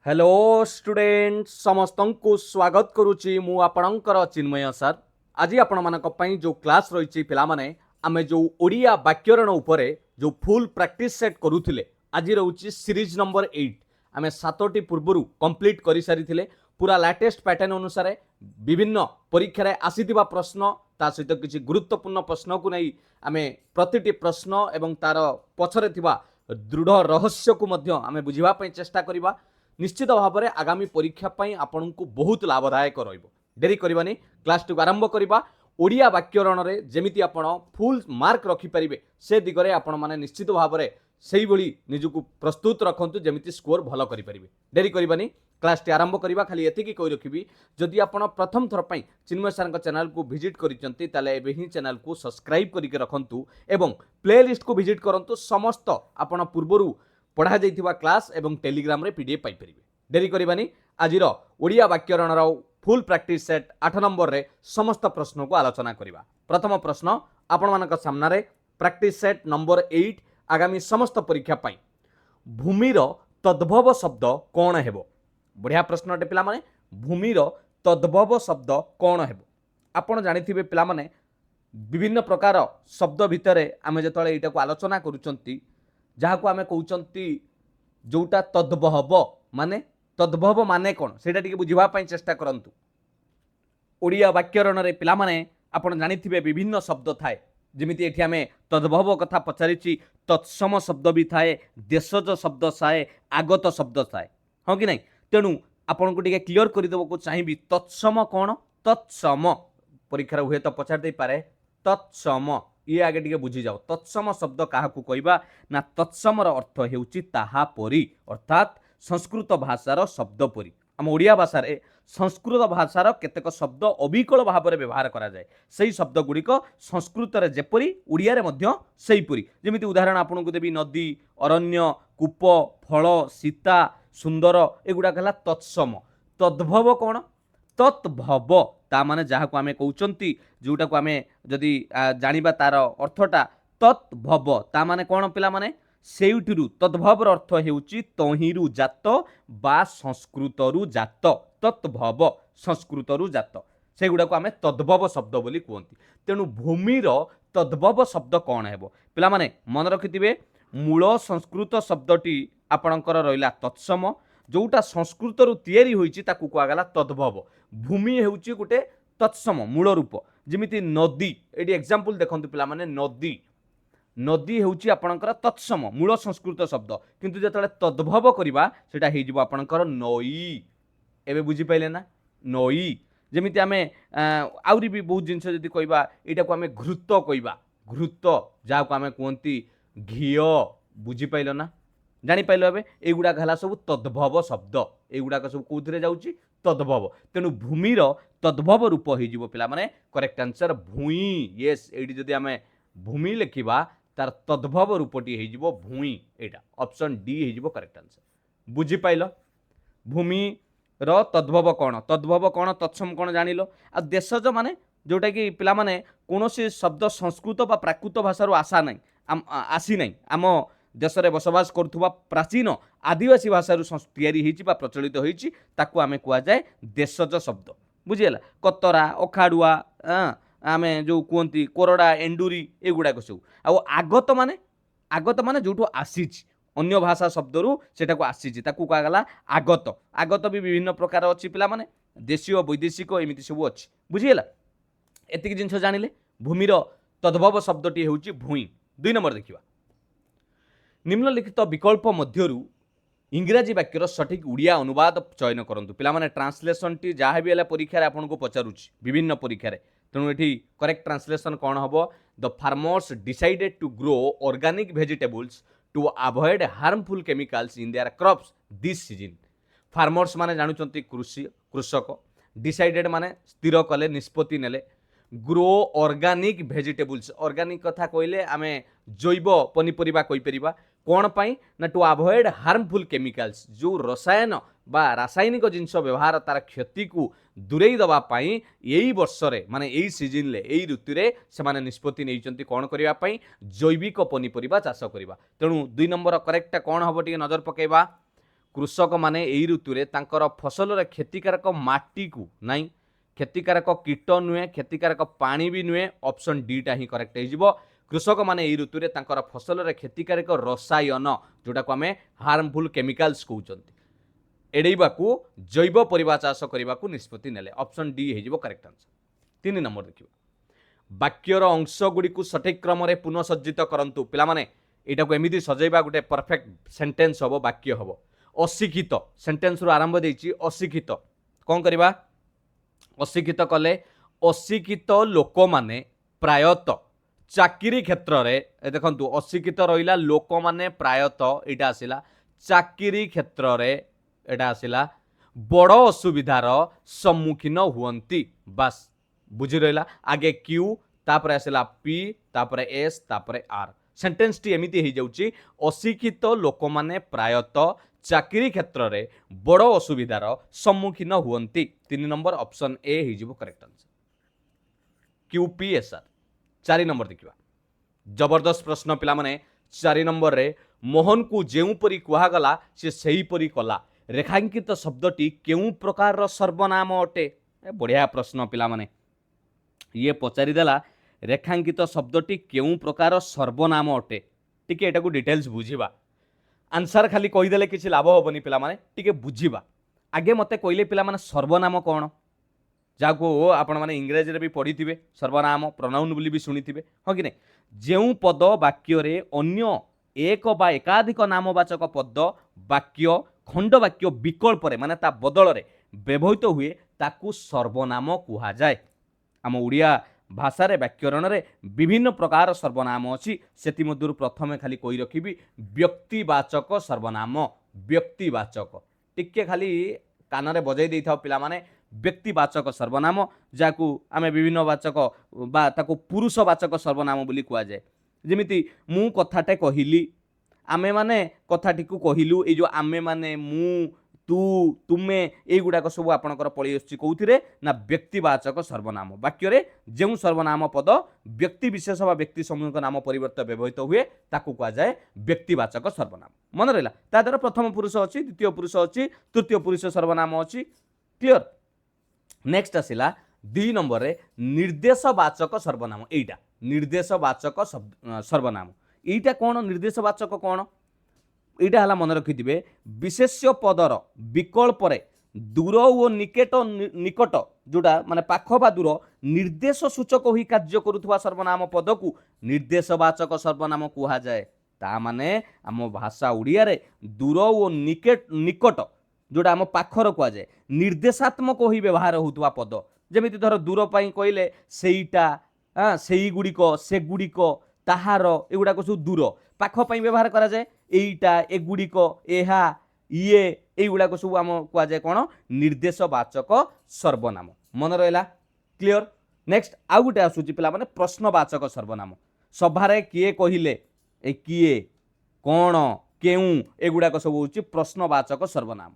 Hello student समस्त को स्वागत करुच्ची मु आपणकर चिन्मय सर। आज आपण मानक पई जो क्लास रही पिला माने आमे जो ओडिया व्याकरण उपरे जो फुल प्रैक्टिस सेट करूथिले आज रहउची सीरीज नंबर 8 आमे सातोटी पूर्वरु कंप्लीट करि सारिथिले। पूरा लेटेस्ट पैटर्न अनुसार विभिन्न परीक्षा रे आसीतिबा प्रश्न ता सहित किछि गुरुत्वपूर्ण प्रश्न को नै आमे प्रतिटी प्रश्न एवं तार पछरे थिबा दृढ़ रहस्य को मध्य आमे बुझिबा पई चेष्टा करिबा। निश्चित भाव में आगामी परीक्षा आपण को बहुत लाभदायक रेरी करवानी क्लास टी आरंभ करवा। ओडिया व्याकरण में जमीती आपण फुल मार्क रखिपारे से दिगरे आपण माने निश्चित भाव में से निजक प्रस्तुत रखु जमी स्कोर भल करें। डेरी करवानी क्लास टी आरंभ करवा। खाली एतिकी कही रखी जदि आपण प्रथम थर पर चिन्मय सर चैनल को विजिट करते चैनल को सब्सक्राइब करके रखु एवं प्ले लिस्ट को विजिट करूँ। समस्त आपण पूर्वर पढ़ा जाइथिबा क्लास एवं टेलीग्राम रे पीडीएफ पाई परिबे। डेरी करबानी आज ओडिया व्याकरण रो फुल प्रैक्टिस सेट 8 नंबर रे समस्त प्रश्न को आलोचना करिबा। प्रथम प्रश्न आपण मानक सामना रे प्रैक्टिस सेट नंबर 8 आगामी समस्त परीक्षा पाई भूमिर तद्भव शब्द कोन हेबो। बढ़िया प्रश्नटे पिला माने भूमिर तद्भव शब्द कोन हेबो। आपण जानिथिबे पिला माने विभिन्न प्रकार शब्द भितरे आमे जतले एटा को आलोचना करूचंती जहाँ को आमे कहउचंती जोटा तद्भव माने कौन सेटा टिके बुझिबा पई चेष्टा करंतु। ओडिया व्याकरण रे पिला माने आपण जानिथिबे विभिन्न शब्द थाए जेमिति एठी आमे तद्भव कथा पचारिछि। तत्सम शब्द भी थाए, देशज शब्द थाए, आगत शब्द थाए, हां कि नै। तेनु आपण को टिके क्लियर करि देबो को चाहिबी तत्सम कोन। तत्सम परीक्षा रे हुए तो पचार दे पारे तत्सम ये आगे टिके बुझी जाओ। तत्सम शब्द क्या कहवा ना तत्समर अर्थ हेउची ताहा परी अर्थात संस्कृत भाषार शब्द परी। आम ओडिया भाषा रे संस्कृत भाषार केतेक शब्द अविकल भाव में व्यवहार करा जाए सही शब्द गुड़िक संस्कृत रे जेपरी ओडिया रे मध्य सेहीपरी। जेमिति उदाहरण आपन को देबी नदी, अरण्य, कूप, फल, सीता, सुंदर एगुडा कहला तत्सम। तद्भव कौन तत्भव ता माने जहाँ को आमे कहउचंती जोटा को आमे जदि जानिबा तार अर्थटा तत्भव ता माने कौन पिला माने सेउठिरु तद्भवर अर्थ हेउची तहिरु जात बा संस्कृतरु जात। तत्भव संस्कृतरु जात सेगुडा को आमे तद्भव शब्द बोली कहंती। तेणु भूमिर तद्भव शब्द कौन हेबो पिला माने मन रखिथिबे। मूल संस्कृत शब्दटी आपणकर रहिला तत्सम जोटा संस्कृत रु तैयारी होईची ताकू कुआगला तद्भव। भूमि हेउची गुटे तत्सम मूल रूप जेमिति नदी एटी एग्जांपल देखंतु पिला माने नदी नदी हेउची आपणकर तत्सम मूल संस्कृत शब्द किंतु जतले तद्भव करिबा सेटा हे जिवो आपणकर नई। एबे बुझी पाइले ना नई जेमिति आमे आउरी भी बहुत जिंस जदि कहबा एटा को आमे घृत कहबा घृत जा को आमे कहंती घियो। बुझी पाइलो ना जानी पाइलो। एबे एगुडा कहला सब तद्भव शब्द एगुडा सब कोथरे जाउची तद्भव। तेणु भूमिर तद्भव रूप हो जिवो पिला माने करेक्ट आंसर भूई। यस एडी जदि आमे भूमि लिखिबा तार तद्भव रूपटी हो जिवो भूई। एटा ऑप्शन डी हो जिवो करेक्ट आंसर। बुझी पाइलो भूमि रो तद्भव कोन तत्सम कोन जानिलो। आ देशज माने जोटा कि पिला माने कोनोसी शब्द संस्कृत बा प्राकृत भाषा रो आसा नै आसी नै आम देश में बसवास करुवा प्राचीन आदिवासी भाषा तैयारी होती प्रचलित होती ताकू आमे कुआ जाए देशज शब्द। बुझीगला कतरा अखाड़ुआ आमे जो कहती कोरडा एंडुरी एगुड़ाक सब। आगत माने जो आसीच अन्य भाषा शब्दरू सेटा को आसीची ताकू कहगला आगत। आगत भी विभिन्न प्रकार अच्छी पिला माने देशीय वैदेशिक एमती सब अच्छी। बुझीगला एतिक जिनस जानिले भूमिर तद्भव शब्दटी होउची भूई। 2 नंबर देखिबा निम्नलिखित विकल्प मध्यरु इंग्राजी वाक्यर सठिक उड़िया अनुवाद चयन करंतु। पिला माने ट्रांसलेशन टी जहाँ भी है परीक्षा रे आपन को पचारुची विभिन्न परीक्षा रे। तेणु एठी करेक्ट ट्रांसलेशन कौन हबो the farmers decided to grow organic vegetables to avoid harmful chemicals in their crops this season. Farmers माने जानुचंती कृषक डिसाइडेड माने स्थिर कले निष्पत्ति नेले ग्रो ऑर्गेनिक वेजिटेबल्स ऑर्गेनिक कथा कहले आमे जैव पनीपरिबा कहि परिबा कोन पाई ना टू अवॉइड हार्मफुल केमिकल्स जो रसायन बा रासायनिक जिनस व्यवहार तार क्षति को दूरेई दबा पाई यही वर्ष रे माने यही सीजन ले यही ऋतु रे से माने निष्पत्ति नैचंती कोन करिया पाई जैविक पनीपरिबा चाष करिबा। तेणु 2 नंबर करेक्ट कोन हबो टिके नजर पकेबा कृषक माने एई ऋतु रे तांकर फसल रे क्षतिकारक माटी को नहीं क्षतिकारक कीट नुहे क्षतिकारक पानी भी नुहे ऑप्शन डी टा ही करेक्ट हो कृषक माने एई ऋतु रे तांकर फसल रे क्षतिकारक रसायन जोटा को आमे हार्मफुल केमिकल्स कहउचंती एड़ेबा को जैव परिबा चाष करबा को निष्पत्ति नेले ऑप्शन डी हो करेक्ट आंसर 3 नंबर देखिबा वाक्यर अंश गुडी को सठिक क्रम रे पुनःसज्जित करंतु पिला माने एटा को एमिति सजैबा गुटे परफेक्ट सेंटेंस हबो वाक्य हबो अशिक्षित सेंटेंस रु आरंभ देछि अशिक्षित कोन करबा अशिक्षित कले अशिक्षित लोक माने प्रायत चाकरी क्षेत्र रे देखंतु अशिक्षित रहिला लोक माने प्रायत एटा आसिला चाकरी क्षेत्र रे एटा आसिला बड़ असुविधार सम्मुखीन हुअंती बस बुझी रहिला आगे क्यू तापरे आसिला पी तापरे एस तापरे आर सेंटेंस टी एमिति हे जाउची अशिक्षित लोक माने प्रायत चाकरी क्षेत्र रे बड़ असुविधार सम्मुखीन हुअंती 3 नंबर ऑप्शन ए हे जिवो करेक्ट आंसर क्यूपीएसआर 4 नंबर देखिबा जबरदस्त प्रश्न पिला माने 4 नंबर रे मोहन को जेउ परी कुहा गला से सही परी कला रेखांकित शब्दटी केउ प्रकार रो सर्वनाम अटे बढ़िया प्रश्न पिला माने ये पचारि देला रेखांकित शब्दटी केउ प्रकार सर्वनाम अटे टिके एटा को डिटेल्स बुझिबा आंसर खाली कहीदेले किसी लाभ हेनी पिला माने टिके बुझिबा आगे मते कहले पिला माने सर्वनाम कौन जाको आपण माने इंग्रेजी रे भी पढ़ी सर्वनाम प्रोनाउन बोली भी शुणी हाँ कि नहीं जेउ पद वाक्य रे अन्य एक बा एकाधिक नामवाचक पद वाक्य खंड वाक्य विकल्प रे माने ता बदल रे व्यवहित हुए ताकू सर्वनाम कुहा जाए आम ओडिया भाषा रे व्याकरण रे विभिन्न प्रकार सर्वनाम अच्छी सेति मध्यरु प्रथमे खाली कहि रखिबी व्यक्तिवाचक सर्वनाम व्यक्तिवाचक टिके खाली कान रे बजाई देई थाओ पिला माने व्यक्तिवाचक सर्वनाम जाकू आमे विभिन्न वाचक बा ताकू पुरुषवाचक सर्वनाम बोली कुआ जाए जेमिति मु कथाटे कहिली आमे माने कथाटी को कहिलु ए जो आमे माने मु तू तुमे ए गुडाक सब आपणकर पळी आछि कोउथिरे ना व्यक्तिवाचक सर्वनाम वाक्य रे जेउ सर्वनाम पद व्यक्ति विशेष बा व्यक्ति समूह नाम परिवर्तन व्यवहित हुए ताकू कुआ जाए व्यक्तिवाचक सर्वनाम मन रहला ता द्वारा प्रथम पुरुष अछि द्वितीय पुरुष अछि तृतीय पुरुष सर्वनाम अछि क्लियर नेक्स्ट आसिला 2 नंबर रे निर्देशवाचक सर्वनाम एटा निर्देशवाचक सर्वनाम एटा कोन निर्देशवाचक कोन एटा हला मन रखिथिबे विशेष्य पदर विकल्प रे दूर ओ निकट जोटा माने पाख बा दूर निर्देश सूचक होई कार्य करुथवा सर्वनाम पद को निर्देशवाचक सर्वनाम कुहा जाए ता माने आम भाषा उड़िया रे दूर ओ निकट जोटा आम पाखर कुहा जाए निर्देशात्मक होई व्यवहार होतवा पद जेमिति धर दूर पई कइले सेईटा सेई गुड़िको से गुड़िको ताहार एगुड़ा सब दूर पाख पई व्यवहार करा जाए एईटा एगुड़िको एहा ये एगुड़ा सब आम कुआ जाए कौन निर्देशवाचक सर्वनाम मन रहला क्लियर नेक्स्ट आउ गोटे आसुची पिला माने प्रश्नवाचक सर्वनाम सभारे किए कहिले ए किए कौन केउ एगुड़ा सब होची प्रश्नवाचक सर्वनाम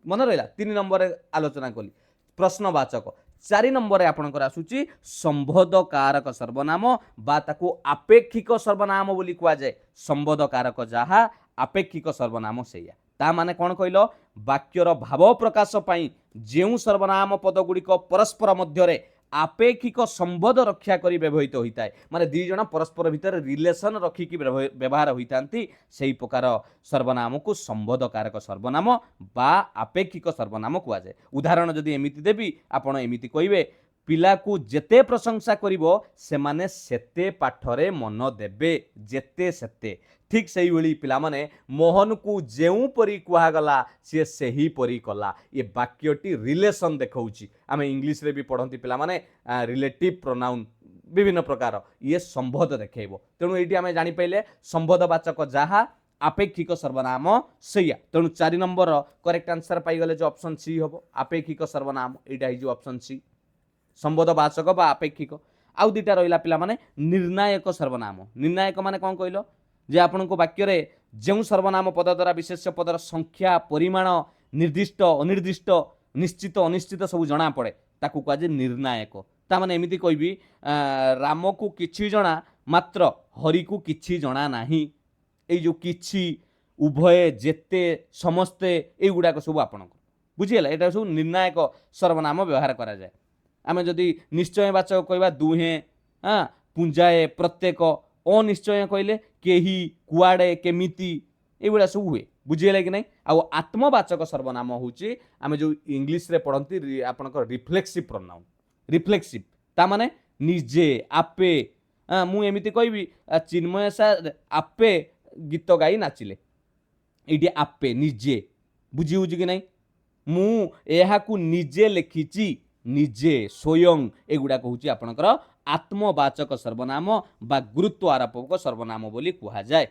मन रहला 3 नंबर आलोचना कली प्रश्नवाचक 4 नंबर आपणकर आसुची संबोधकारक सर्वनाम बा ताकू आपेक्षिक सर्वनाम बोली कुआ जाए संबोधकारक जहा आपेक्षिक सर्वनाम सेया ता माने कौन कहलो वाक्यर भाव प्रकाश पाई जेउ सर्वनाम पद गुड़िक परस्पर मध्य आपेक्षिक संबोध रक्षा करी व्यवहित होता है माने दी जण परस्पर भितर रिलेशन रखिकी व्यवहार होइतांती सेही प्रकार सर्वनाम को संबोधकारक सर्वनाम बा आपेक्षिक सर्वनाम कुआ जाए उदाहरण जदि एमिति देबी आपण एमिति कहिबे पिला को जेते प्रशंसा करिवो से माने सेते पाठरे मन देबे जेते सेते ठीक सही भली पिला माने मोहन को जेउ परी कुहा गला से सही परी कला ये वाक्यटी रिलेशन देखौची आमे इंग्लिश रे भी पढ़ंती पिला माने रिलेटिव प्रोनाउन विभिन्न प्रकार ये संबोध देखैबो तेणु एटी आमे जानि पइले संबोधवाचक जहा आपेक्षिक सर्वनाम सैया तेणु 4 नंबर करेक्ट आंसर पाई गले जो ऑप्शन सी हबो आपेक्षिक सर्वनाम एटा हि जो ऑप्शन सी संबोधवाचक बा आपेक्षिक आउ दुटा रहिला पिला माने निर्णायक सर्वनाम निर्णायक माने कोन कहलो जे आपन को वाक्य रे जेउ सर्वनाम पद द्वारा विशेष्य पदर संख्या परिमाण निर्दिष्ट अनिर्दिष्ट निश्चित अनिश्चित सब जना पड़े ताकू कह जे निर्णायक ता माने एमिति कहबी राम को किछि जना मात्र हरि को किछि जना नाही ए जो किछि ଉଭୟେ ଯେତେ ସମସ୍ତେ ଏଇଗୁଡ଼ାକ ସବୁ ଆପଣଙ୍କର ବୁଝିଗଲା। ଏଇଟା ସବୁ ନିର୍ଣ୍ଣାୟକ ସର୍ବନାମ ବ୍ୟବହାର କରାଯାଏ। ଆମେ ଯଦି ନିଶ୍ଚୟବାଚକ କହିବା ଦୁହେଁ, ହଁ, ପୁଞ୍ଜାଏ, ପ୍ରତ୍ୟେକ। ଅନିଶ୍ଚୟ କହିଲେ କେହି, କୁଆଡ଼େ, କେମିତି, ଏଇଗୁଡ଼ା ସବୁ ହୁଏ। ବୁଝିଗଲା କି ନାହିଁ। ଆଉ ଆତ୍ମବାଚକ ସର୍ବନାମ ହେଉଛି ଆମେ ଯେଉଁ ଇଂଲିଶରେ ପଢ଼ନ୍ତି ଆପଣଙ୍କର ରିଫ୍ଲେକ୍ସିଭ୍ ପ୍ରୋନାଉନ୍। ରିଫ୍ଲେକ୍ସିଭ୍ ତା ମାନେ ନିଜେ, ଆପେ। ମୁଁ ଏମିତି କହିବି ଚିନ୍ମୟ ସାର୍ ଆପେ ଗୀତ ଗାଇ ନାଚିଲେ, ଏଇଠି ଆପେ ନିଜେ। ବୁଝି ହେଉଛି କି ନାହିଁ। ମୁଁ ଏହାକୁ ନିଜେ ଲେଖିଛି, ନିଜେ, ସ୍ୱୟଂ, ଏଗୁଡ଼ାକ ହେଉଛି ଆପଣଙ୍କର ଆତ୍ମବାଚକ ସର୍ବନାମ ବା ଗୁରୁତ୍ୱ ଆରୋପକ ସର୍ବନାମ ବୋଲି କୁହାଯାଏ।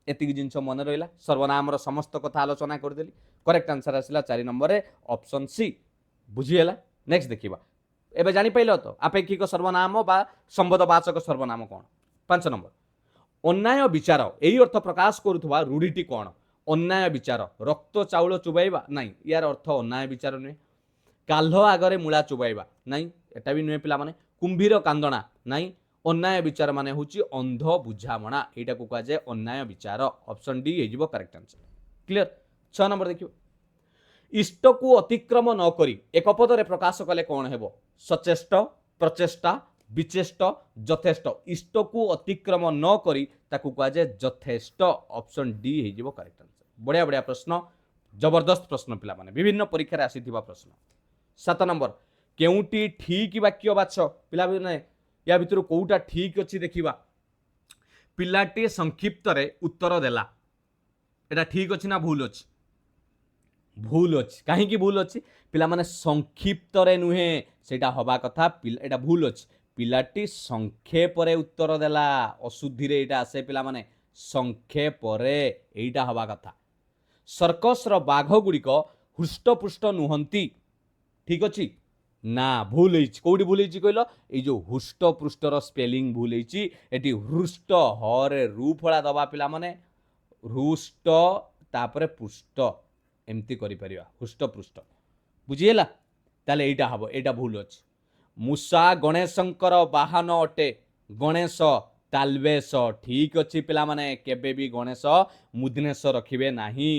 ଏତିକି ଜିନିଷ ମନେ ରହିଲା। ସର୍ବନାମର ସମସ୍ତ କଥା ଆଲୋଚନା କରିଦେଲି। କରେକ୍ଟ ଆନ୍ସର ଆସିଲା 4 ନମ୍ବରରେ ଅପସନ୍ ସି। ବୁଝିହେଲା। ନେକ୍ସଟ ଦେଖିବା। ଏବେ ଜାଣିପାରିଲ ତ ଆପେକ୍ଷିକ ସର୍ବନାମ ବା ସମ୍ବୋଧବାଚକ ସର୍ବନାମ କ'ଣ। 5 ନମ୍ବର ଅନ୍ୟାୟ ବିଚାର ଏହି ଅର୍ଥ ପ୍ରକାଶ କରୁଥିବା ରୂଢ଼ିଟି କ'ଣ? ଅନ୍ୟାୟ ବିଚାର, ରକ୍ତ ଚାଉଳ ଚୋବାଇବା, ନାଇଁ, ୟାର ଅର୍ଥ ଅନ୍ୟାୟ ବିଚାର ନୁହେଁ। କାଲ୍ହ ଆଗରେ ମୂଳା ଚୋବାଇବା, ନାଇଁ, ଏଟା ବି ନୁହେଁ ପିଲାମାନେ। କୁମ୍ଭୀର କାନ୍ଦଣା, ନାଇଁ। ଅନ୍ୟାୟ ବିଚାର ମାନେ ହେଉଛି ଅନ୍ଧ ବୁଝାମଣା, ଏଇଟାକୁ କୁହାଯାଏ ଅନ୍ୟାୟ ବିଚାର। ଅପସନ୍ ଡି ହେଇଯିବ କରେକ୍ଟ ଆନ୍ସର। କ୍ଲିୟର। 6 ନମ୍ବର ଦେଖିବ। ଇଷ୍ଟକୁ ଅତିକ୍ରମ ନ କରି ଏକ ପଦରେ ପ୍ରକାଶ କଲେ କ'ଣ ହେବ? ସଚେଷ୍ଟ, ପ୍ରଚେଷ୍ଟା, ବିଚେଷ୍ଟ, ଯଥେଷ୍ଟ। ଇଷ୍ଟକୁ ଅତିକ୍ରମ ନ କରି ତାକୁ କୁହାଯାଏ ଯଥେଷ୍ଟ। ଅପସନ୍ ଡି ହେଇଯିବ କରେକ୍ଟ ଆନ୍ସର। ବଢ଼ିଆ ବଢ଼ିଆ ପ୍ରଶ୍ନ, ଜବରଦସ୍ତ ପ୍ରଶ୍ନ ପିଲାମାନେ, ବିଭିନ୍ନ ପରୀକ୍ଷାରେ ଆସିଥିବା ପ୍ରଶ୍ନ। 7 ନମ୍ବର କେଉଁଟି ଠିକ୍ ବାକ୍ୟ ବାଛ। ପିଲାମାନେ ୟା ଭିତରୁ କୋଉଟା ଠିକ୍ ଅଛି ଦେଖିବା। ପିଲାଟି ସଂକ୍ଷିପ୍ତରେ ଉତ୍ତର ଦେଲା, ଏଟା ଠିକ୍ ଅଛି ନା ଭୁଲ ଅଛି? ଭୁଲ ଅଛି। କାହିଁକି ଭୁଲ ଅଛି? ପିଲାମାନେ ସଂକ୍ଷିପ୍ତରେ ନୁହେଁ, ସେଇଟା ହବା କଥା, ଏଟା ଭୁଲ ଅଛି। ପିଲାଟି ସଂକ୍ଷେପରେ ଉତ୍ତର ଦେଲା, ଅଶୁଦ୍ଧିରେ ଏଇଟା ଆସେ ପିଲାମାନେ, ସଂକ୍ଷେପରେ, ଏଇଟା ହବା କଥା। ସର୍କସର ବାଘ ଗୁଡ଼ିକ ହୃଷ୍ଟପୃଷ୍ଟ ନୁହନ୍ତି, ଠିକ ଅଛି ନା ଭୁଲ ହେଇଛି? କୋଉଠି ଭୁଲ ହେଇଛି କହିଲ? ଏଇ ଯୋଉ ହୃଷ୍ଟପୃଷ୍ଟର ସ୍ପେଲିଂ ଭୁଲ ହେଇଛି। ଏଠି ହୃଷ୍ଟ, ହରେ ରୁ ଫଳା ଦବା ପିଲାମାନେ, ହୃଷ୍ଟ ତାପରେ ପୃଷ୍ଟ, ଏମିତି କରିପାରିବା, ହୃଷ୍ଟପୃଷ୍ଟ। ବୁଝିହେଲା? ତାହେଲେ ଏଇଟା ହବ, ଏଇଟା ଭୁଲ ଅଛି। ମୂଷା ଗଣେଶଙ୍କର ବାହନ ଅଟେ, ଗଣେଶ ତାଲବେଶ, ଠିକ ଅଛି ପିଲାମାନେ। କେବେ ବି ଗଣେଶ ମୁଦ୍ନେଶ ରଖିବେ ନାହିଁ।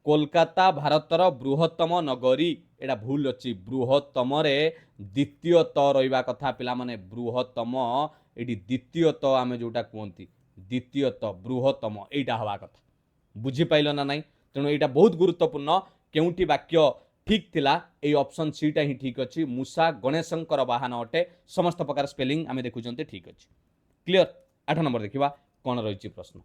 କୋଲକାତା ଭାରତର ବୃହତ୍ତମ ନଗରୀ, ଏଟା ଭୁଲ ଅଛି। ବୃହତ୍ତମରେ ଦ୍ୱିତୀୟ ତ ରହିବା କଥା ପିଲାମାନେ, ବୃହତ୍ତମ, ଏଠି ଦ୍ୱିତୀୟ ତ ଆମେ ଯୋଉଟା କୁହନ୍ତି, ଦ୍ୱିତୀୟ ତ, ବୃହତ୍ତମ, ଏଇଟା ହବା କଥା। ବୁଝିପାଇଲ ନା ନାହିଁ? ତେଣୁ ଏଇଟା ବହୁତ ଗୁରୁତ୍ୱପୂର୍ଣ୍ଣ। କେଉଁଠି ବାକ୍ୟ ଠିକ୍ ଥିଲା? ଏଇ ଅପସନ୍ ସିଟା ହିଁ ଠିକ୍ ଅଛି। ମୂଷା ଗଣେଶଙ୍କର ବାହନ ଅଟେ, ସମସ୍ତ ପ୍ରକାର ସ୍ପେଲିଂ ଆମେ ଦେଖୁଛନ୍ତି ଠିକ୍ ଅଛି। କ୍ଲିୟର। 8 ନମ୍ବର ଦେଖିବା କ'ଣ ରହିଛି ପ୍ରଶ୍ନ।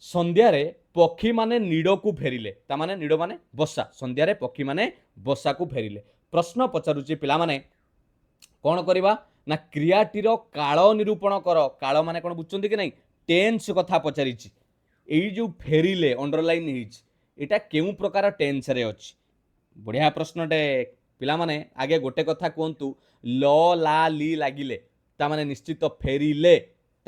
ସନ୍ଧ୍ୟାରେ ପକ୍ଷୀମାନେ ନୀଡ଼କୁ ଫେରିଲେ, ତାମାନେ ନୀଡ଼ ମାନେ ବସା, ସନ୍ଧ୍ୟାରେ ପକ୍ଷୀମାନେ ବସାକୁ ଫେରିଲେ। ପ୍ରଶ୍ନ ପଚାରୁଛି ପିଲାମାନେ କ'ଣ କରିବା ନା କ୍ରିୟାଟିର କାଳ ନିରୂପଣ କର। କାଳ ମାନେ କ'ଣ ବୁଝୁଛନ୍ତି କି ନାହିଁ? ଟେନ୍ସ କଥା ପଚାରିଛି। ଏଇ ଯୋଉ ଫେରିଲେ ଅଣ୍ଡରଲାଇନ୍ ହେଇଛି, এটা କେଉଁ ପ୍ରକାର ଟେନ୍ସରେ ଅଛି? ବଢ଼ିଆ ପ୍ରଶ୍ନଟେ ପିଲାମାନେ। ଆଗେ ଗୋଟେ କଥା କୁହନ୍ତୁ, ଲ ଲା ଲି ଲାଗିଲେ ତାମାନେ ନିଶ୍ଚିତ ଫେରିଲେ,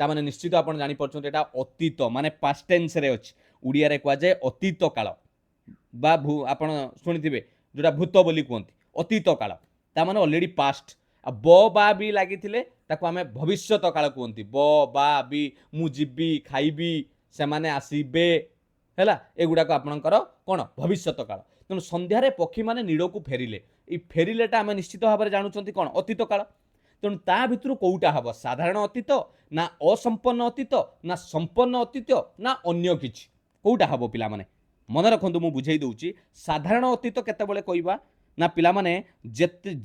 ତାମାନେ ନିଶ୍ଚିତ ଆପଣ ଜାଣିପାରୁଛନ୍ତି ଏଟା ଅତୀତ ମାନେ ପାଷ୍ଟ ଟେନ୍ସରେ ଅଛି। ଓଡ଼ିଆରେ କୁହାଯାଏ ଅତୀତ କାଳ ବା ଆପଣ ଶୁଣିଥିବେ ଯୋଉଟା ଭୂତ ବୋଲି କୁହନ୍ତି, ଅତୀତ କାଳ, ତାମାନେ ଅଲରେଡି ପାଷ୍ଟ। ଆଉ ବ ବା ବି ଲାଗିଥିଲେ ତାକୁ ଆମେ ଭବିଷ୍ୟତ କାଳ କୁହନ୍ତି। ବ ବା ବି, ମୁଁ ଯିବି, ଖାଇବି, ସେମାନେ ଆସିବେ, ହେଲା, ଏଗୁଡ଼ାକ ଆପଣଙ୍କର କ'ଣ ଭବିଷ୍ୟତ କାଳ। ତେଣୁ ସନ୍ଧ୍ୟାରେ ପକ୍ଷୀମାନେ ନୀଡ଼କୁ ଫେରିଲେ, ଏଇ ଫେରିଲେଟା ଆମେ ନିଶ୍ଚିତ ଭାବରେ ଜାଣୁଛନ୍ତି କ'ଣ ଅତୀତ କାଳ। ତେଣୁ ତା ଭିତରୁ କୋଉଟା ହେବ? ସାଧାରଣ ଅତୀତ ନା ଅସମ୍ପନ୍ନ ଅତୀତ ନା ସମ୍ପନ୍ନ ଅତୀତ ନା ଅନ୍ୟ କିଛି? କୋଉଟା ହେବ ପିଲାମାନେ? ମନେ ରଖନ୍ତୁ, ମୁଁ ବୁଝେଇ ଦେଉଛି। ସାଧାରଣ ଅତୀତ କେତେବେଳେ କହିବା ନା ପିଲାମାନେ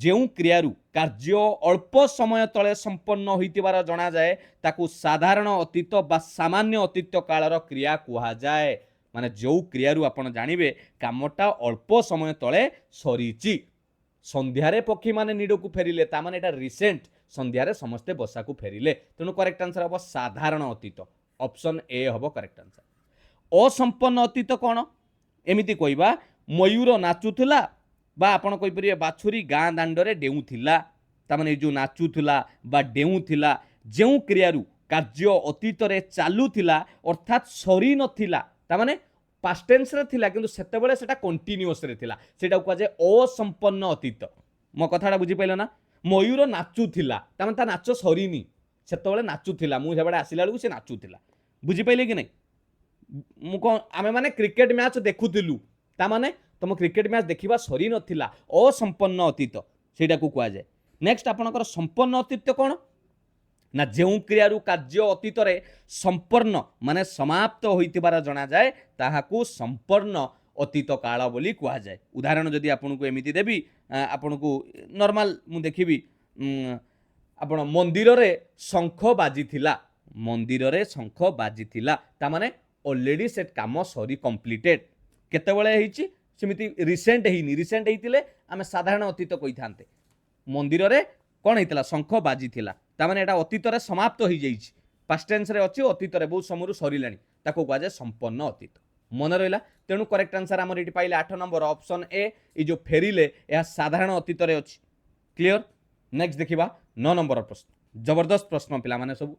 ଯେଉଁ କ୍ରିୟାରୁ କାର୍ଯ୍ୟ ଅଳ୍ପ ସମୟ ତଳେ ସମ୍ପନ୍ନ ହୋଇଥିବାର ଜଣାଯାଏ ତାକୁ ସାଧାରଣ ଅତୀତ ବା ସାମାନ୍ୟ ଅତୀତ କାଳର କ୍ରିୟା କୁହାଯାଏ। ମାନେ ଯେଉଁ କ୍ରିୟାରୁ ଆପଣ ଜାଣିବେ କାମଟା ଅଳ୍ପ ସମୟ ତଳେ ସରିଛି। ସନ୍ଧ୍ୟାରେ ପକ୍ଷୀମାନେ ନୀଡ଼କୁ ଫେରିଲେ, ତାମାନେ ଏଟା ରିସେଣ୍ଟ, ସନ୍ଧ୍ୟାରେ ସମସ୍ତେ ବସାକୁ ଫେରିଲେ। ତେଣୁ କରେକ୍ଟ ଆନ୍ସର ହେବ ସାଧାରଣ ଅତୀତ। ଅପସନ୍ ଏ ହେବ କରେକ୍ଟ ଆନ୍ସର। ଅସମ୍ପନ୍ନ ଅତୀତ କ'ଣ? ଏମିତି କହିବା, ମୟୂର ନାଚୁଥିଲା ବା ଆପଣ କହିପାରିବେ ବାଛୁରୀ ଗାଁ ଦାଣ୍ଡରେ ଡେଉଁଥିଲା। ତାମାନେ ଏଇ ଯେଉଁ ନାଚୁଥିଲା ବା ଡେଉଁଥିଲା, ଯେଉଁ କ୍ରିୟାରୁ କାର୍ଯ୍ୟ ଅତୀତରେ ଚାଲୁଥିଲା ଅର୍ଥାତ୍ ସରି ନଥିଲା, ତାମାନେ ପାଷ୍ଟ ଟେନ୍ସରେ ଥିଲା କିନ୍ତୁ ସେତେବେଳେ ସେଟା କଣ୍ଟିନ୍ୟୁଅସରେ ଥିଲା, ସେଟାକୁ କୁହାଯାଏ ଅସମ୍ପନ୍ନ ଅତୀତ। ମୋ କଥାଟା ବୁଝିପାରିଲ ନା? ମୟୂର ନାଚୁଥିଲା, ତାମାନେ ତା ନାଚ ସରିନି, ସେତେବେଳେ ନାଚୁଥିଲା, ମୁଁ ସେବେଳେ ଆସିଲା ବେଳକୁ ସେ ନାଚୁଥିଲା। ବୁଝିପାରିଲେ କି ନାହିଁ? आमे माने क्रिकेट मैच देखुथिलु ता माने तुम क्रिकेट मैच देखिबा सरी नथिला असंपन्न अतीत सेटा को कुआ जाय। नेक्स्ट आपनकर संपन्न अतीत कोन ना जेउ क्रियारु कार्य अतीत रे संपन्न माने समाप्त होइतिबार जणा जाय ताहाकू संपन्न अतीत काल बोली कुआ जाय। उदाहरण जदि आपनको एमिति देबी आपनको नॉर्मल मु देखिबी आपण मंदिर रे शंख बाजिथिला मंदिर रे शंख बाजिथिला ता माने ऑलरेडी से काम सरी कंप्लीटेड केतेबेले हेछि सेमिति रिसेंट हेइनी रिसेंट हेइतिले आमे साधारण अतीत कहि थान्ते मंदिर रे कोन हेइतिला शंख बाजिथिला ता माने एटा अतीत रे समाप्त होई जाइछि पास्ट टेंस रे अछि अतीत रे बहुत समयरु सरिलानी ताको कुआ जाय संपन्न अतीत मन रहिला। तेणु करेक्ट आंसर हमर इटी पाइले 8 नंबर ऑप्शन ए ई जो फेरिले या साधारण अतीत रे अछि। क्लियर। नेक्स्ट देखिबा 9 नंबर प्रश्न जबरदस्त प्रश्न पिला माने सब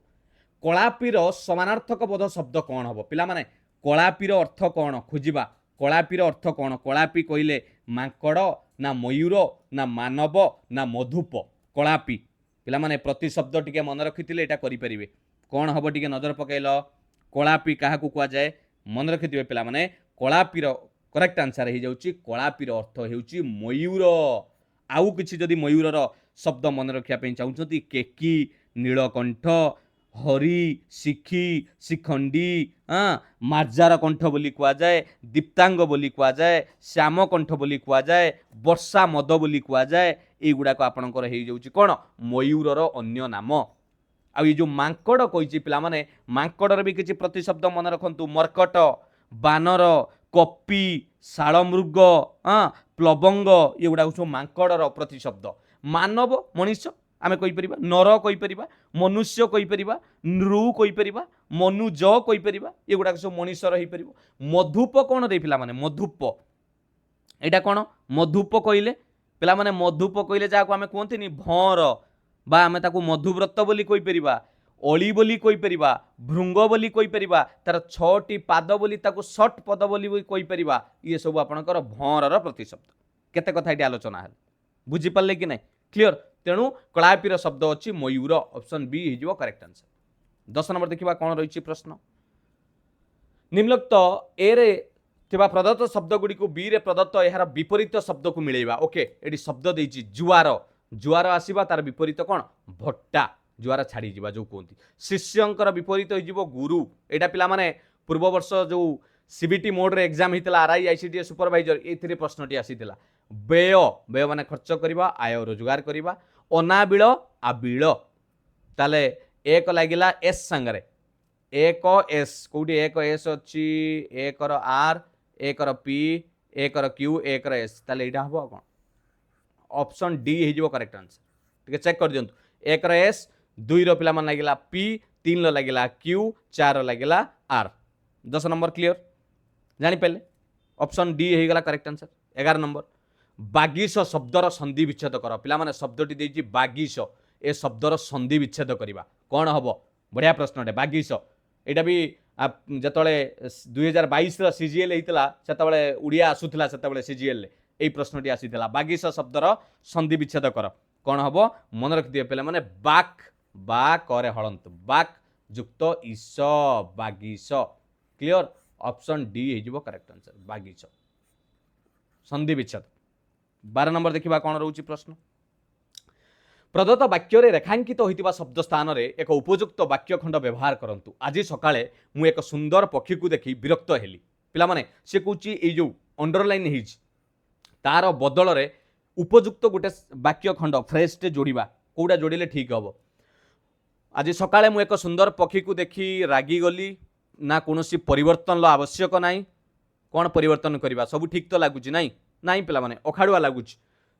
कलापीर समानार्थक बोध शब्द कौन हम पिला माने कलापीर अर्थ कौन खोजिबा कलापीर अर्थ कौन कलापी कहले मांकड़ ना मयूर ना मानव ना मधुप कलापी पिला माने प्रति शब्द टिके मन रखिथिले एटा करि परिबे कौन हबो टिके नजर पकेइलो कलापी काहाकू कुआ जाय मन रखिथिबे पिला माने कलापीर करेक्ट आंसर हे जाउची कलापीर अर्थ हेउची मयूर आउ किछि जदि मयूरर शब्द मन रखिया पे चाहउछंती केकी नीलकंठ हरी शिखी शिखंडी मार्जार कंठ बोली कुआ जाए दीप्तांग बोली कुआ जाए श्याम कंठ बोली कुआ जाए वर्षा मद बोली कुआ जाए एगुड़ाक आपणकर हो जाउची कोन मयूरर अन्य नाम। आ ये जो मांकड़ कही पिला माने मांकड़र भी किसी प्रतिशब्द मन रखंतु मर्कट बानर कपी शालमृग प्लवंग ये गुड़ा सब मांकड़र प्रतिशब्द मानव मनीष आमे कहि परिबा नर कहि परिबा मनुष्य कहि परिबा नृ कहि परिबा मनुज कहि परिबा ये गुड़ा सब मनीषर हो परिबो। मधुप कोन रे पिला माने मधुप एटा कोन मधुप कहिले पिला माने मधुप कहिले जाको आमे कोंथिनी भर बा आमे ताकू मधुव्रत बोली कहि परिबा अली बोली कहि परिबा भृंग बोली कहि परिबा तार 6टी पाद बोली ताकू शॉर्ट पद बोली कहि परिबा ये सब आपनकर भरर प्रतिशब्द केते कथा एटी आलोचना हल बुझी पल्ले कि नै क्लियर। तेणु कलापीर शब्द अछि मयूर ऑप्शन बी हिजो करेक्ट आंसर। 10 नंबर देखिबा कोन रहिछि प्रश्न निम्नलिखित ए रे थिबा प्रदत्त शब्द गुडी को बी रे प्रदत्त एहार विपरीत शब्द को मिलेबा ओके एटी शब्द देछि जुआर जुआर आसीबा तार विपरीत कोन भट्टा जुआर छाड़ी जिबा जो कोंती शिष्यंकर विपरीत होइजिबो गुरु एटा पिला माने पूर्व वर्ष जो सीबीटी मोड रे एग्जाम हितला आरआई आईसीडी सुपरवाइजर एथिरे प्रश्नटी आसीतिला व्यय व्यय माने खर्च करिबा आय रोजगार करिबा अनाबिल आबिल ताले एक लागिला एस संगरे एक एस कोठी एक एस अछि एक रो आर एक रो पी एक रो क्यू एक रो एस ताले एटा हबो कोन ऑप्शन डी हे जिवो करेक्ट आंसर ठीक चेक कर दियंतु एक रो एस दुई रो पिला मन लागिला पी तीन रो लागिला क्यू चार रो लागिला आर 10 नंबर क्लियर जानि पले ऑप्शन डी हे गला करेक्ट आंसर। 11 नंबर बागीश शब्दर संधि विच्छेद कर पिला माने शब्दटी देछि बागीश ए शब्दर संधि विच्छेद करिबा कोन हबो बढ़िया प्रश्नटे बागीश एटा भी जतले 2022 रो सीजीएल हेतला सेतबेले उड़िया आसुथला सेतबेले सीजीएल ए प्रश्नटी आसीथला बागीश शब्दर संधि विच्छेद कर कोन हबो मन रख दिए पले माने बाक बा करे हळंत बाक युक्त ईश बागीश क्लियर ऑप्शन डी हे जिवो करेक्ट आंसर बागीश संधि विच्छेद। 12 नंबर देखिबा कोन रहउची प्रश्न प्रदत्त वाक्य रे रेखांकित होइतिबा शब्द स्थान रे एक उपयुक्त वाक्य खंड व्यवहार करंतु आज सकाळे मु एक सुंदर पक्षी को देखि विरक्त हेली पिला माने से कहूची ए जो अंडरलाइन हिज तार बदल रे उपयुक्त गोटे वाक्य खंड फ्रेज टे जोड़िबा कोडा जोड़िले ठीक हबो। आज सकाळे मु एक सुंदर पक्षी को देखि रागी गली ना कोनोसी परिवर्तन लो आवश्यक नाही कोन परिवर्तन करिबा सब ठीक तो लागुची नाही नाही पिला माने अखाडुआ लागुची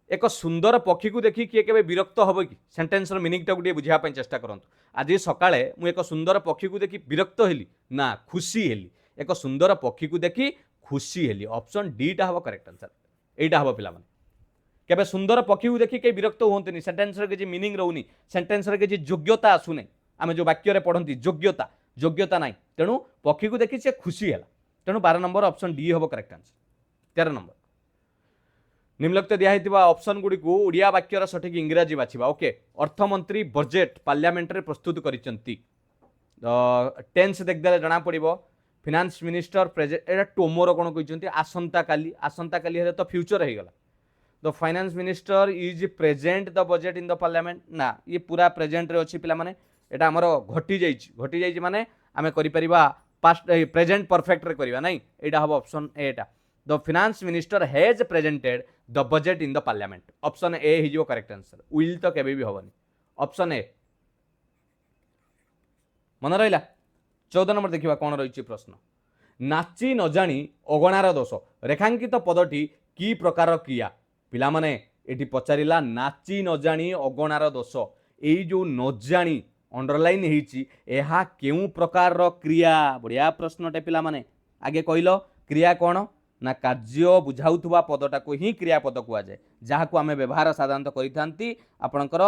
एक सुंदर पक्षी को देखि किए केबे विरक्त हबो कि सेंटेंस रो मीनिंग टा गुटे बुझिया पय चेष्टा करंतु आज सकाळे मु एक सुंदर पक्षी को देखि विरक्त हेली ना खुशी हेली एक सुंदर पक्षी को देखि खुशी हेली ऑप्शन डी टा हबो करेक्ट आंसर एटा हबो पिला माने केबे सुंदर पक्षी को देखि के विरक्त होंतनी सेंटेंस रो के मीनिंग रहउनी सेंटेंस रो के योग्यता आसुने आमे जो वाक्य रे पढंती योग्यता योग्यता नाही तेणु पक्षी को देखि से खुशी हैला तेणु 12 नंबर ऑप्शन डी हबो करेक्ट आंसर। 13 नंबर निम्नलिखित दिया हेतिबा ऑप्शन गुडी को ओडिया वाक्यर सठिक इंग्रजी बाछिबा ओके अर्थमंत्री बजेट पार्लियामेंट रे प्रस्तुत करिसंती टेंस देख देले जणा पड़िबो फिनान्स मिनिस्टर प्रेजेंट एटा टोमोर कोन कहते आसंता काली हेले तो फ्यूचर हो गला the finance minister is present the budget in the parliament ना ये पूरा प्रेजेंट रे अछि पिला माने एटा हमर घटी जाई माने आमे करि परिबा पास्ट प्रेजेंट परफेक्ट रे करिवा नाही एटा हबो option A Etah the finance minister has presented the budget in the parliament option A हिजो करेक्ट आंसर विल तो केबे भी हबनी ऑप्शन ए मन रहिला 14 नंबर देखिबा कोन रहिछि प्रश्न नाची न जानी अगणार दोष रेखांकित पदटी की प्रकार क्रिया पिला माने एटी पचारिला नाची न जानी अगणार दोष एई जो न जानी अंडरलाइन होती यह केउ प्रकार क्रिया बढ़िया प्रश्नटे पिला माने आगे कहल क्रिया कौन ना कार्य बुझाउथुबा पदटा को ही क्रियापद कहुए जहाँ को आम व्यवहार साधारणतः करि आपणकर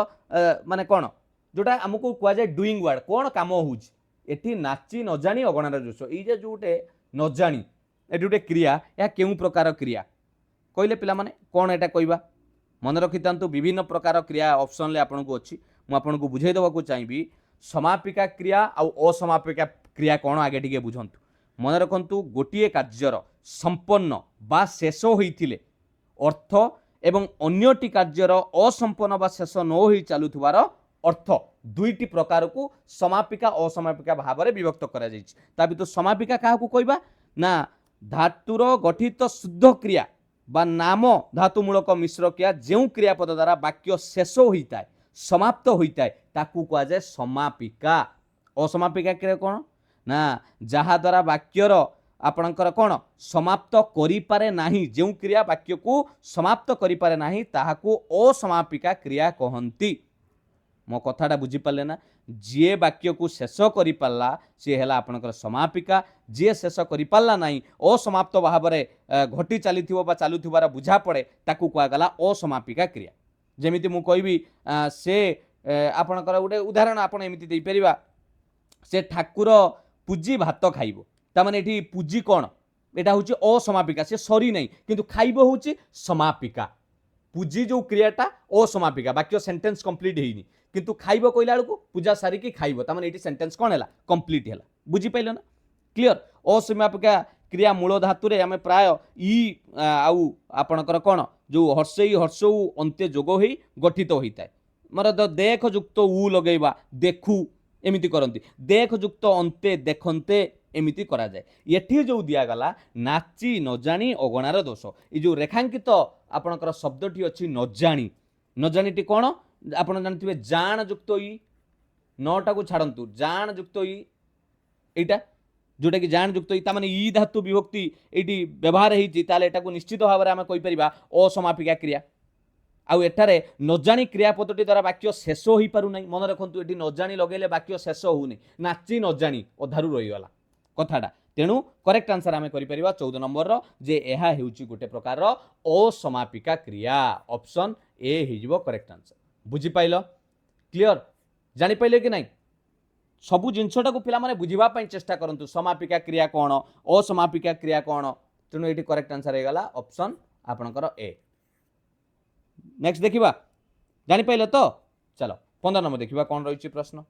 माने कौन जोटा आमको कहुए डुईंग वर्ड कौन काम होती नाची न जानी अगणार दोष ये जोटे न जानी ये गोटे क्रिया यह केउ प्रकार क्रिया कहले पिला माने कौन एटा कहबा मन रखि विभिन्न प्रकार क्रिया ऑप्शन ले आपन को अच्छी मु आपन को बुझाई देवा चाहिए समापिका क्रिया आउ असमापिका क्रिया कौन आगे टिके बुझंतु मन रखंतु गोटिए कार्यर संपन्न बा शेष होइथिले अर्थ एवं अन्यटी कार्यर असंपन्न बा शेष न होई चालुथुवार अर्थ दुईटी प्रकार को समापिका असमापिका भाव में विभक्त करा जायछि ता भी तो समापिका काहा को कहबा ना धातुर गठित शुद्ध क्रिया बा नाम धातुमूलक मिश्र क्रिया जो क्रियापद द्वारा वाक्य शेष होता है समाप्त होता है ताकू कहा जाए समापिका असमापिका क्रिया कौन ना जहा द्वारा वाक्यर आपणकर कौन समाप्त करि पारे नाही जो क्रिया वाक्य को समाप्त करि पारे नाही ताहाकू असमापिका क्रिया कहंती मो कथाटा बुझी पाले ना जी वाक्य को शेष करि पाला सी है आपणकर समापिका जी शेष करि पाला नाही असमाप्त भाव में घटी चलीथिबो बा चालुथिबार बुझा पड़े ताकू कहा गला असमापिका क्रिया जेमिति मु कहबी से आपणकर गोटे उदाहरण आपण एमिति देई परिबा से ठाकुर पूजी भात खाइबो ता माने एठी पूजी कोन एटा होची असमापिका से सरी नहीं किंतु खाइबो होची समापिका पूजी जो क्रियाटा असमापिका वाक्य सेंटेंस कंप्लीट हेइनी किंतु खाइबो कहला बेलू पूजा सारी की खाइबो ता माने एठी सेंटेंस कोन हैला कंप्लीट हैला बुझी पाइलो ना क्लियर असमापिका क्रिया मूल धातु रे आमे प्राय ई आउ आपणकर कोन जो हर्षई हर्षौ अंत्य जोग होई गठित होइताय मर देख युक्त उ लगेबा देखु एमिति करंती देख युक्त अंते देखंते एमिति करा जाए एठी जो दिया गला नाची न जानी अगणार दोष ये जो रेखांकित आपणकर शब्दटी अछि न जानीटी कोन आपण जानथिबे जान युक्त ई नटा को छाड़ंतु जान युक्त ई एटा जोटा कि जान युक्त ई माने ई धातु विभक्ति एटी व्यवहार हेछि ताले एटा को निश्चित भाव में आम कहि परिबा असमापिका क्रिया आउ एठारे न जानी क्रियापदटी द्वारा वाक्य शेष हो पारु नहीं मन रखंतु एटी न जानी लगेले वाक्य शेष होउनी नाची न जानी अधारु रही गला कथाटा तेणु करेक्ट आंसर आम करि परिबा 14 नंबर रो जे एहा हेउची गोटे प्रकार रो असमापिका क्रिया ऑप्शन ए हिजबो करेक्ट आंसर बुझी पाइलो क्लियर जानि पाइले कि नहीं सबु जिनसटा को पिला माने बुझिबा पई चेष्टा करंतु समापिका क्रिया कोन असमापिका क्रिया कोन तेणु एटी करेक्ट आंसर हे गला ऑप्शन आपनकर ए नेक्स्ट देखिबा जानि पाइलो तो चलो 15 नंबर देखिबा कोन रहिछि प्रश्न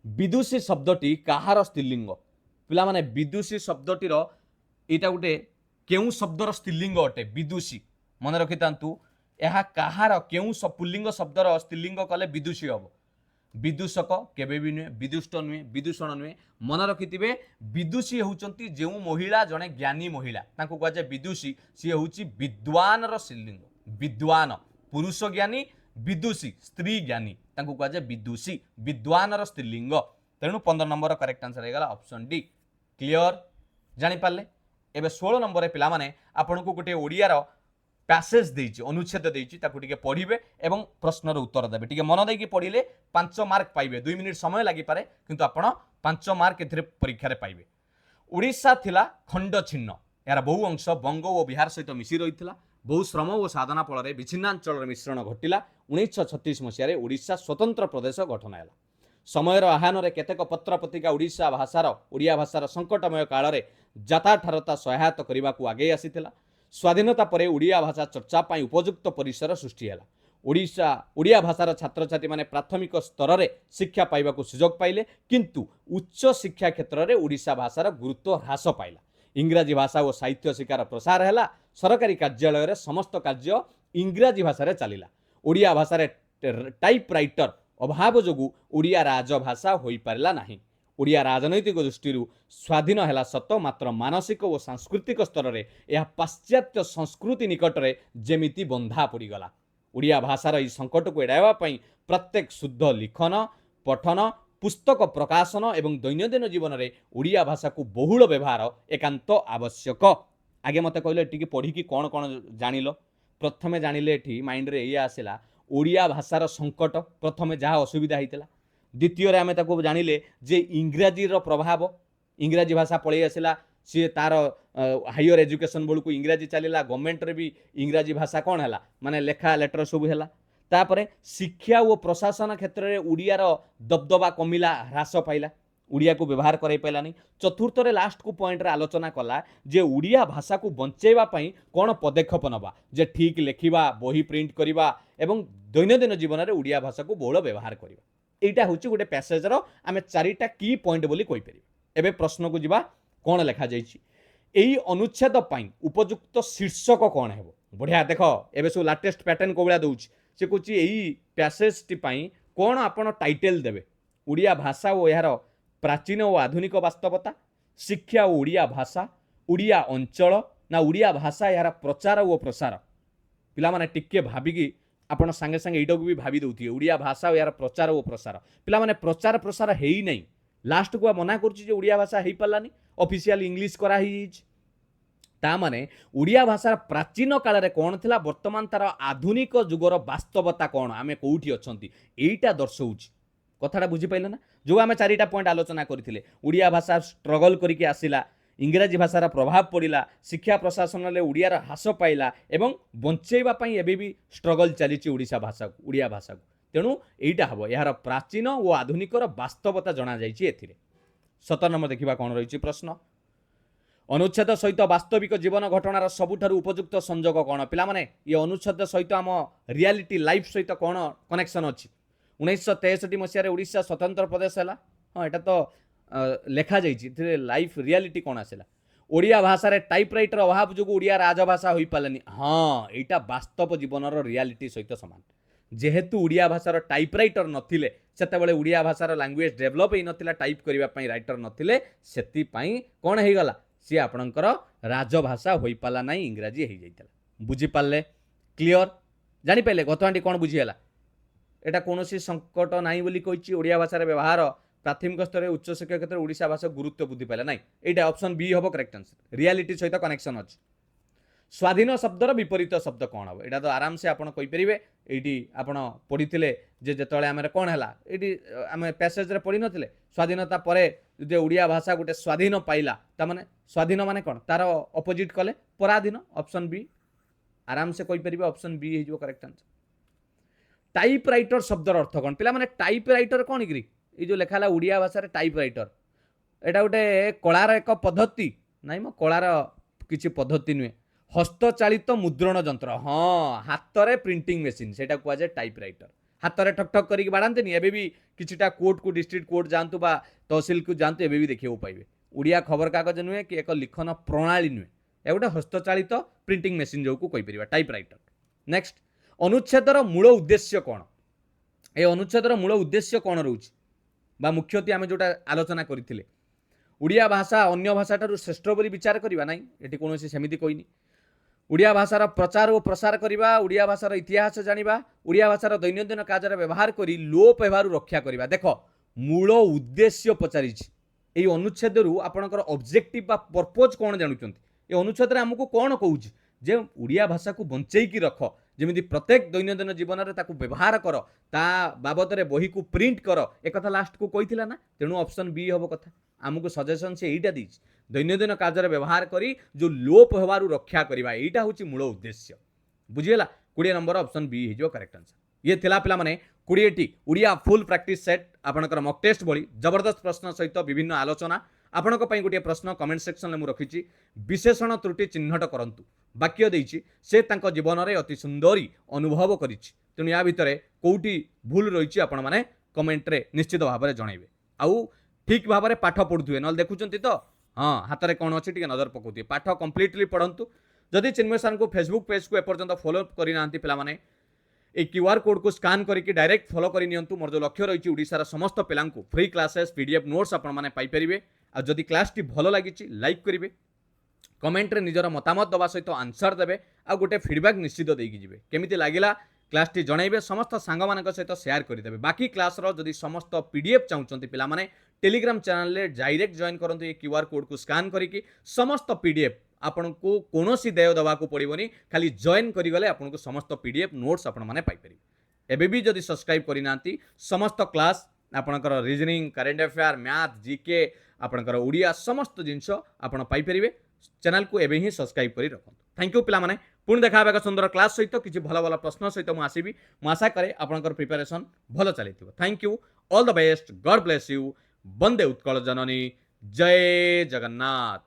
विदुषी शब्दटी काहार स्त्रीलिंग पिला माने विदुषी शब्दटीर एटा गोटे केउ शब्दर स्त्रीलिंग अटे विदुषी मन रखितांतु यह काहार केउ पुल्लिंग शब्दर स्त्रीलिंग कले विदुषी हम विदूषक केबे भी नुहे विदुष्ट नुहे विदूषण नुहे मन रखिथिबे विदुषी होउचंती जेउ महिला जने ज्ञानी महिला तांको कह जाय विदुषी सी होउची विद्वान र स्त्रीलिंग विद्वान पुरुष ज्ञानी विदुषी स्त्री ज्ञानी तांको कह जाय विदुषी विद्वान र स्त्रीलिंग तेणु 15 नंबर करेक्ट आंसर हे गला ऑप्शन डी क्लियर जानि पाले एबे 16 नंबर रे पिला माने आपन को गोटे ओडिया रो पैसेज देइछि अनुच्छेद देइछि ताकू टिके पढिबे एवं प्रश्न रो उत्तर देबे टिके मन देकी पढिले 5 मार्क पाइबे 2 मिनिट समय लागि पारे किंतु आपण 5 मार्क एथिरे परीक्षा रे पाइबे ओडिशा थिला खंड छिन्न यार बहु अंश बंग और बिहार सहित मिसी रहिथिला बहु श्रम और साधना फल विच्छिन्नांचल मिश्रण घटिला 1936 मसीह ओडिशा स्वतंत्र प्रदेश गठन है समयर आह्वान में केतेक पत्र पत्रिका ओडिशा भाषार ओडिया भाषार संकटमय काल में जाताठारता सहायता करने को आगे आसीथिला स्वाधीनता पर ओडिया भाषा चर्चा पाई उपयुक्त परिसर सृष्टि है ओडिशा ओडिया भाषार छात्र छात्री माने प्राथमिक स्तर रे शिक्षा पाइबाकू सुजोग पाइले किंतु उच्च शिक्षा क्षेत्र रे ओडिशा भाषार गुरुत्व ह्रास पाइला। इंग्राजी भाषा और साहित्य शिकार प्रसार है। सरकारी कार्यालय रे समस्त कार्य इंग्राजी भाषा चलला। ओडिया भाषा टाइपराइटर अभाव जोगु ओडिया राजभाषा होई पारला नाही। ओडिया राजनैतिक दृष्टि स्वाधीन है सत मात्र मानसिक और सांस्कृतिक स्तर में यह पाश्चात्य संस्कृति निकट में जेमिति बंधा पड़गला। ओडिया भाषार यह संकट को एड़ाइवा प्रत्येक शुद्ध लिखन पठन पुस्तक प्रकाशन एवं दैनंदिन जीवन में ओडिया भाषा को बहुल व्यवहार एकांत आवश्यक। आगे मत कहले टी पढ़ी कौन कौन जानिल। प्रथमे जानिले एठी माइंड रे ये आसिला ओडिया भाषार संकट प्रथमे जहाँ असुविधा होता। द्वितीय आम ताको जानिले जे इंग्राजी प्रभाव इंग्राजी भाषा पलि आसला सी तार हायर एजुकेशन बेलू को इंग्राजी चलला। गवर्नमेंट रे भी इंग्राजी भाषा कौन है माने लेखा लेटर सब है। तापरे शिक्षा और प्रशासन क्षेत्र में ओडियार दबदबा कमिला ह्रास पाइला। ओडिया को व्यवहार कराई पाइला नहीं। चतुर्थ रे लास्ट को पॉइंट रे आलोचना कला जे ओडिया भाषा को बंचेवा पई कौन पदक्षेप नबा जे ठीक लेखिबा बही प्रिंट करिबा एवं दैनंदिन जीवन में ओडिया भाषा को बहुल व्यवहार करिबा। एटा होची गोटे पैसेज रो आमे चारिटा की पॉइंट बोली कहि परिबा। एबे प्रश्न को जिबा कौन लिखा जाइछि एई अनुच्छेद पई उपयुक्त शीर्षक कौन हेबो। बढ़िया देख एबे सब लेटेस्ट पैटर्न को बळा दउछि से कहछि एई पैसेज टी पई कौन आपण टाइटल देबे। ओडिया भाषा और यार प्राचीन और आधुनिक वास्तवता शिक्षा और ओडिया भाषा ओडिया अंचल ना ओडिया भाषा यार प्रचार और प्रसार। पिला माने टिके भाबिकी आपण संगे संगे एटा को भी भाबी दउथि ओडिया भाषा और यार प्रचार और प्रसार। पिला माने प्रचार प्रसार हेई नहीं लास्ट को मना करछि जे ओडिया भाषा हेई पालानी ऑफिशियल इंग्लिश करा ही ता माने ओडिया भाषार प्राचीन काल रे कौन थिला वर्तमान तार आधुनिक जुगर वास्तवता कौन आमे कोउठी अछंती एटा दर्शाउछि। कथाटा बुझी पाइले ना जो आमे चारिटा पॉइंट आलोचना करथिले। ओडिया भाषा स्ट्रगल करिके आसिला इंग्राजी भाषार प्रभाव पड़ा शिक्षा प्रशासन में ओडियार ह्रास पाइला एवं बंचेवा एबे भी स्ट्रगल चली ओडिशा भाषा को ओडिया भाषा को। तेणु यहीटा हम यार प्राचीन और आधुनिकर वास्तवता जना जाइए। 17 नंबर देखा कौन रही प्रश्न अनुच्छेद सहित वास्तविक जीवन घटनार सबुठारु उपयुक्त संजोग कौन। पिला माने ये अनुच्छेद सहित आम रियालिटी लाइफ सहित कौन कनेक्शन अच्छी। 1963 मसीह ओडिशा स्वतंत्र प्रदेश है। हाँ यहाँ तो लेखा जाइए लाइफ रियालिटी कौन आसला। ओडिया भाषा रे टाइपराइटर अभाव जो ओडिया राजभाषा हो पारानी। हाँ यहाँ वास्तव जीवन रियालिटी सहित सामान जेहेतु ओडिया भाषार टाइपराइटर नथिले सेतेबेले ओडिया भाषार लैंग्वेज डेभलप ही नथिला टाइप करिबा पई राइटर नथिले सेति पई कोन हेई गला सी आपणकर राजभाषा होई पाला नाही इंग्राजी हेई जाइतला। बुझी पाले क्लियर जानि पाइले गतवांडी कोन बुझी हला एटा कोनोसी संकट नाही बोली कहिछि। ओडिया भाषार व्यवहार प्राथमिक स्तर में उच्च शिक्षा क्षेत्र में ओडिशा भाषा गुरुत्व बुद्धि पाला नहीं एटा ऑप्शन बी हम करेक्ट आंसर। रियालिटी सहित कनेक्शन अच्छी। स्वाधीन शब्दर विपरीत शब्द कौन हम एटा तो आराम से आपन कहि परिबे। एटी आपन पढ़िथिले जे जेतळे हमरे कोन हला एटी हम पैसेज रे पढ़ि नथिले स्वाधीनता परे जे ओडिया भाषा गोटे स्वाधीन पाइला ता माने स्वाधीन माने कोन तार अपोजिट कले पराधीन। ऑप्शन बी आराम से कहि परिबे ऑप्शन बी हिजो करेक्ट आंसर। टाइपराइटर शब्दर अर्थ कोन पिला माने टाइपराइटर कोन गिरी ये जो लिखा ओडिया भाषा टाइपराइटर एटा गोटे कलार एक पद्धति नाई मो कलार किसी पद्धति नुहे हस्तचालित मुद्रण जंत्र। हाँ हाथ रे प्रिंटिंग मेसीन से कहुए टाइपराइटर हाथ में ठक ठक करके बाढ़ाते एबे भी किछिटा कोर्ट को डिस्ट्रिक्ट कोर्ट जातु बा तहसिल को जातु एबे भी देखिए पाइबे। ओडिया खबर कागज नुहे कि एक लिखन प्रणाली नुहे ए गोटे हस्तचालित प्रिंटिंग मेसीन जो को कहीपर टाइपराइटर। नेक्स्ट अनुच्छेदर मूल उद्देश्य कौन। ए अनुच्छेदर मूल उद्देश्य कौन रोचे बा मुख्यतः आम जोटा आलोचना करथिले ओडिया भाषा अन्य भाषा ठारू श्रेष्ठ बोली विचार करबा नाही एटी कोनोसी सेमिति कोइनी। ओडिया भाषार प्रचार और प्रसार करबा ओडिया भाषार इतिहास जानिबा ओडिया भाषार दैनंदिन कार्य व्यवहार करी लोप हेबारु रक्षा करबा। देख मूल उद्देश्य पचारिछि एई अनुच्छेदरु आपनकर ऑब्जेक्टिव बा पर्पज कोन जानुचंती। ए अनुच्छेद रे हमकु कोन कहूछि जे ओडिया भाषा को बंचेई की रख जेमिति प्रत्येक दैनंदिन जीवन में ताकू व्यवहार कर ता बाबद रे बही को प्रिंट कर एक कथा लास्ट को कहिथिला ना। तेणु ऑप्शन बी हम कथा आमको सजेशन से यहीटा दीची दैनंदिन कार्य व्यवहार करी जो लोप होबारु रक्षा करबा एटा होची मूल उद्देश्य। बुझिगला 20 नंबर ऑप्शन बी हिजो करेक्ट आंसर। ये थिला पिला माने 20 T Odia full practice set आपनकर मॉक टेस्ट भली जबरदस्त प्रश्न सहित विभिन्न आलोचना आपनक पई गोटे प्रश्न कमेंट सेक्शन में मु रखिछि विशेषण त्रुटि चिन्हट करंतु वाक्य देइछि से तांको जीवन रे अति सुंदरी अनुभव करिछि तेणु या भितर कोउटी भूल रही आपण मैंने कमेंट रे निश्चित भाव में जनइबे आउ ठीक भाव में पाठ पढ़ुए ना देखुंत तो हाँ हाथ में कौन अच्छी नजर पकाउे पाठ कंप्लीटली पढ़ंतु जदि चिन्मय सार को फेसबुक पेज को एपर्तंत फॉलो करना पे ए क्यूआर कोड को स्कान करके डायरेक्ट फॉलो कर नियंतु मोर जो लक्ष्य रही ओडिशार समस्त पिलांकु फ्री क्लासेस पीडीएफ नोट्स आपण माने पाई परिबे आ जदि क्लास टी भलो लागी लाइक करेंगे कमेंट रे निजर मतामत दवा सहित आंसर देबे आ गोटे फीडबैक निश्चित देकी जिवे केमिति लागिला क्लास टी जनइबे समस्त सांग मानक सहित शेयर करदेबे बाकी क्लास रो जदि समस्त पीडीएफ चाहूचंती पिला माने टेलीग्राम चैनल रे डायरेक्ट जॉइन करंतु ए क्यूआर कोड को स्कान करिकि समस्त पीडीएफ आपन को कोनोसी देय दवा को पड़िबनी खाली जॉइन करि गले आपन को समस्त पीडीएफ नोट्स आपण माने पाई परिबे एबे भी जदि सब्सक्राइब करिनांती समस्त क्लास आपनकर reasoning current affair math GK आपनकर ओडिया समस्त जिंस आपण पाई परिबे चैनल को एबे ही सब्सक्राइब करी रखो थैंक यू पिला माने पुणी देखा एक सुंदर क्लास सहित किसी भल भल प्रश्न सहित मुझे आसबि मु आशा करे आपनकर प्रिपरेशन भल चली thank you all the best God bless you वंदे उत्कल जननी जय जगन्नाथ।